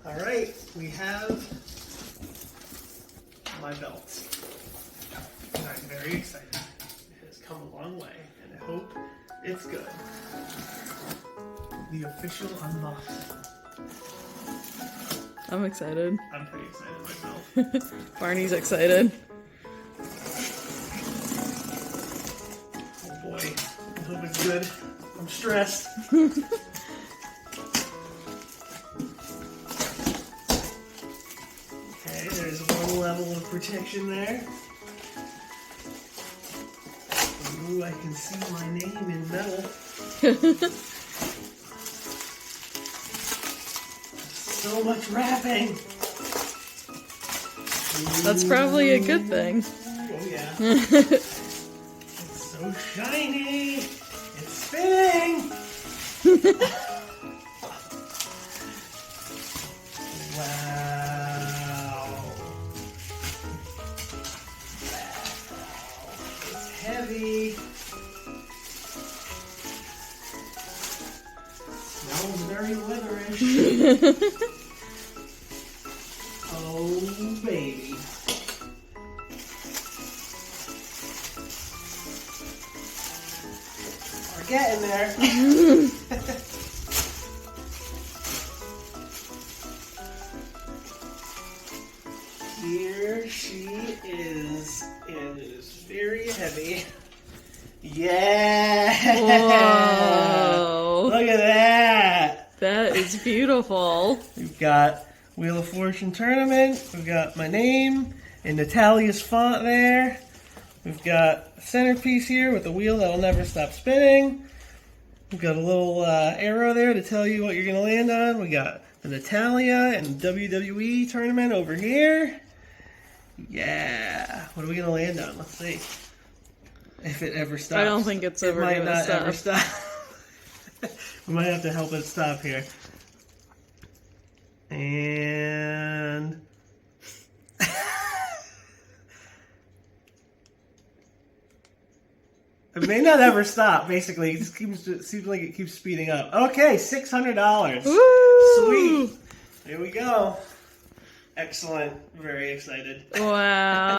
All right, we have my belt. And I'm very excited. It has come a long way, and I hope it's good. The official unboxing. I'm excited. I'm pretty excited myself. Barney's excited. Oh boy, I hope it's good. I'm stressed. Okay, there's one level of protection there. Ooh, I can see my name in metal. So much wrapping. That's probably a good thing. Oh yeah. It's so shiny. It's spinning. Wow. It's heavy. Smells very leatherish. Oh, baby. We're getting there. Here she is, and it is very heavy. Yeah! Whoa. Look at that! That is beautiful. We've got Wheel of Fortune Tournament. We've got my name in Natalia's font there. We've got a centerpiece here with a wheel that'll never stop spinning. We've got a little arrow there to tell you what you're going to land on. We got the Natalia and WWE tournament over here. Yeah. What are we going to land on? Let's see. If it ever stops. I don't think it's ever It might gonna not stop. ever stop. We might have to help it stop here. And it may not ever stop. Basically, it just seems like it keeps speeding up. Okay, $600. Woo! Sweet. Here we go. Excellent. Very excited. Wow.